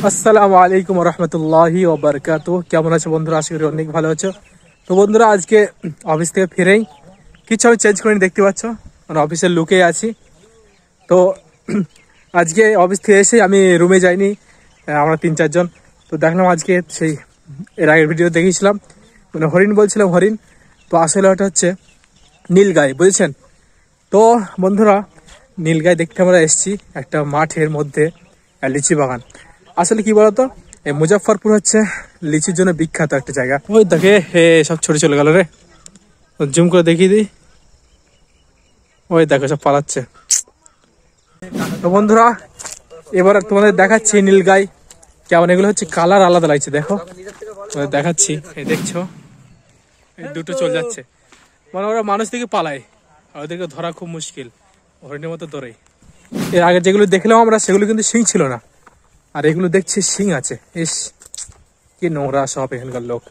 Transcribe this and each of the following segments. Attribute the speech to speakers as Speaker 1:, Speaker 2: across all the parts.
Speaker 1: আসসালামু আলাইকুম রহমতুল্লাহি ওয়া বারাকাতুহু। কেমন আছো বন্ধুরা? আশা করি অনেক ভালো আছো। তো বন্ধুরা, আজকে অফিস থেকে ফিরেই কিছু আমি চেঞ্জ করে দেখতে পাচ্ছ, মানে অফিসের লুকে আছি। তো আজকে অফিস থেকে এসে আমি রুমে যাইনি, আমরা 3-4 জন। তো দেখলাম আজকে সেই এর আগের ভিডিও দেখিয়েছিলাম, মানে হরিণ বলছিলাম, হরিণ। তো আসলে ওটা হচ্ছে নীলগাই, বুঝেছেন? তো বন্ধুরা, নীলগাই দেখতে আমরা এসেছি একটা মাঠের মধ্যে, লিচি বাগান। আসলে কি বলতো, এই মুজফ্ফরপুর হচ্ছে লিচির জন্য বিখ্যাত একটা জায়গা। ওই দেখে সব ছড়ে চলে গেল রে, জুম করে দেখিয়ে দিই। ওই দেখো সব পালাচ্ছে। তো বন্ধুরা, এবার তোমাদের দেখাচ্ছি নীলগাই কেমন। এগুলো হচ্ছে কালার আলাদা লাগছে, দেখো দেখাচ্ছি। এই দেখছো, এই দুটো চলে যাচ্ছে, মানে ওরা মানুষ থেকে পালায়, আর ওদেরকে ধরা খুব মুশকিল, হরিণের মতো ধরে। এর আগে যেগুলো দেখলাম আমরা, সেগুলো কিন্তু শিং ছিল না, আর এগুলো দেখছি শিং আছে। ইস, কি নোংরা সব, এখানকার লোক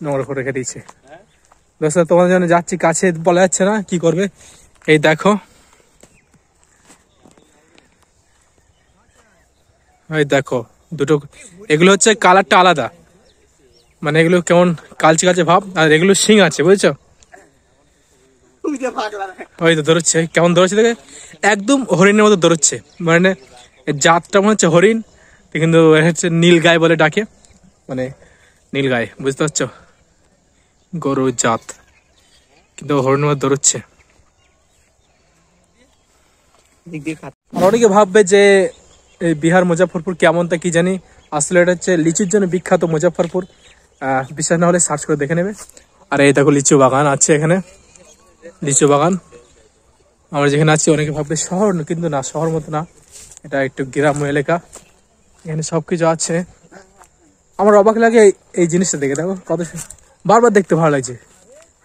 Speaker 1: নোংরা করে রেখে দিয়েছে। দোস্ত, তোমাদের জন্য যাচ্ছি, কাছে বলা যাচ্ছে না, কি করবে। এই দেখো, এই দেখো দুটো। এগুলো হচ্ছে কালারটা আলাদা, মানে এগুলো কেমন কালচে কালচে ভাব, আর এগুলো শিং আছে, বুঝেছো? ওই তো দৌড়চ্ছে, কেমন দৌড়চ্ছে দেখে, একদম হরিণের মতো দৌড়চ্ছে। মানে জাতটা মনে হচ্ছে হরিণ, কিন্তু হচ্ছে নীলগাই বলে ডাকে, মানে নীলগাই, বুঝতে পারছো? গরুর জাত, কিন্তু হরিণের মতো দৌড়চ্ছে। আর অনেকে ভাববে যে এই বিহার মুজফ্ফরপুর কেমন, তা কি জানি। আসলে এটা হচ্ছে লিচুর জন্য বিখ্যাত মুজফ্ফরপুর। বিশ্বাস না হলে সার্চ করে দেখে নেবে। আর এই দেখো লিচু বাগান আছে এখানে, লিচু বাগান। আমরা যেখানে আছি, অনেকে ভাববে শহর, কিন্তু না, শহর মতো না, এটা একটু গ্রাম্য এলাকা। এখানে সবকিছু আছে। আমার অবাক লাগে এই জিনিসটা দেখে, দেখো কত বারবার দেখতে ভালো লাগছে,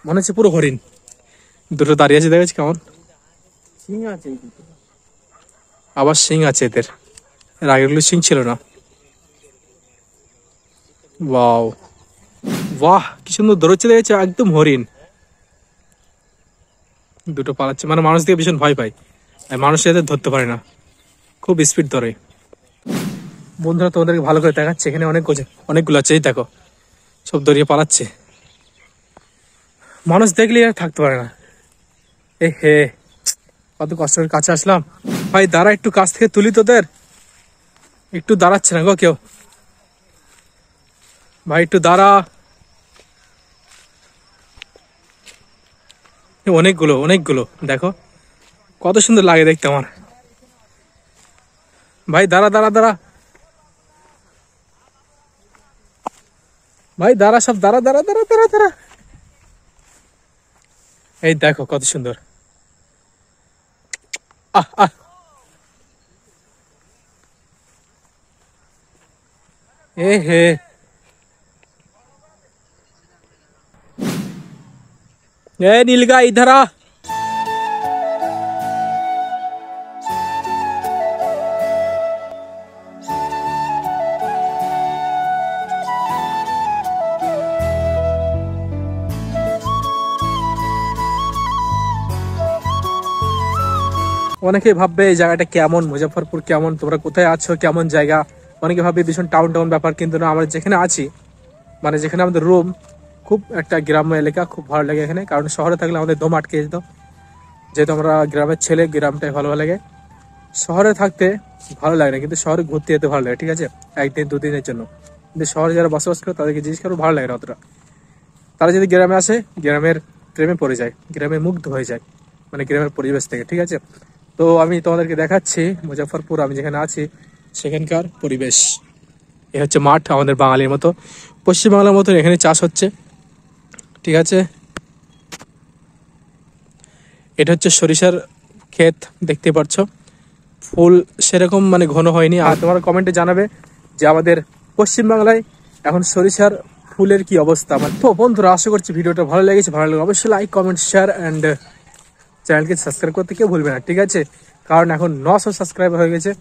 Speaker 1: মনে হচ্ছে পুরো হরিণ। দুটো দাঁড়িয়ে আছে, দেখেছি কেমন।
Speaker 2: সিং আছে,
Speaker 1: আবার শিং আছে এদের, এর আগেগুলো শিং ছিল না। ওয়াও, বাহ, কি সুন্দর দৌড়চ্ছে, দেখেছে একদম হরিণ। দুটো পালাচ্ছে, মানে মানুষ দিয়ে ভীষণ ভয় পায়, মানুষ এদের ধরতে পারে না, খুব স্পিড ধরে। বন্ধুরা, তোমাদেরকে ভালো করে দেখাচ্ছে, এখানে অনেকগুলো আছে। এই দেখো, সব দড়িয়ে পালাচ্ছে, মানুষ দেখলে আর থাকতে পারে না। এ হে, কত কষ্ট করে কাছে আসলাম। ভাই দাঁড়া, একটু কাছ থেকে তুলি তোদের। একটু দাঁড়াচ্ছে না গো কেউ, ভাই একটু দাঁড়া। অনেকগুলো অনেকগুলো, দেখো কত সুন্দর লাগে দেখতে আমার। ভাই দাঁড়া দাঁড়া দাঁড়া, ভাই দাঁড়া, সব দাঁড়া দাঁড়া দাঁড়া দাঁড়া দাঁড়া। এই দেখো কত সুন্দর। আহ আহ, এ হে, এ নীলগাই ইধার আ। অনেকে ভাববে এই জায়গাটা কেমন, মুজফ্ফরপুর কেমন, তোমরা কোথায় আছো, কেমন জায়গা। অনেকে ভাববে ভীষণ টাউন টাউন ব্যাপার, কিন্তু না, আমরা যেখানে আছি, মানে যেখানে আমাদের রুম, খুব একটা গ্রাম্য এলাকা, খুব ভালো লাগে এখানে। কারণ শহরে থাকলে আমাদের দম আটকে যেত, যেহেতু আমরা গ্রামের ছেলে, গ্রামটাই ভালো লাগে। শহরে থাকতে ভালো লাগে না, কিন্তু শহরে ঘুরতে যেতে ভালো লাগে, ঠিক আছে, 1-2 দিনের জন্য। কিন্তু শহরে যারা বসবাস করে, তাদেরকে জিনিস করে ভালো লাগে না অতটা। তারা যদি গ্রামে আসে, গ্রামের প্রেমে পড়ে যায়, গ্রামে মুগ্ধ হয়ে যায়, মানে গ্রামের পরিবেশ থেকে, ঠিক আছে। তো আমি তোমাদেরকে দেখাচ্ছি মুজফ্ফরপুর, আমি যেখানে আছি সেখানকার পরিবেশ। এ হচ্ছে মাঠ, আমাদের বাঙালির মতো, পশ্চিমবাংলার মতো এখানে চাষ হচ্ছে, ঠিক আছে। এটা হচ্ছে সরিষার ক্ষেত, দেখতে পাচ্ছ। ফুল সেরকম মানে ঘন হয়নি। আর তোমরা কমেন্টে জানাবে যে আমাদের পশ্চিমবাংলায় এখন সরিষার ফুলের কি অবস্থা। তো বন্ধুরা, আশা করছি ভিডিওটা ভালো লেগেছে। ভালো লাগলে অবশ্যই লাইক, কমেন্ট, শেয়ার অ্যান্ড চ্যানেলকে সাবস্ক্রাইব করতে কেউ ভুলবে না, ঠিক আছে। কারণ এখন 900 সাবস্ক্রাইবার হয়ে গেছে,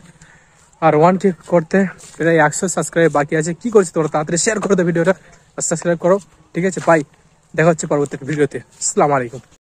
Speaker 1: আর 1K করতে প্রায় 100 সাবস্ক্রাইব বাকি আছে। কি করছি তোমরা, তাড়াতাড়ি শেয়ার করে দাও ভিডিওটা, সাবস্ক্রাইব করো, ঠিক আছে। বাই, দেখা হচ্ছে পরবর্তী ভিডিওতে। আসসালামু আলাইকুম।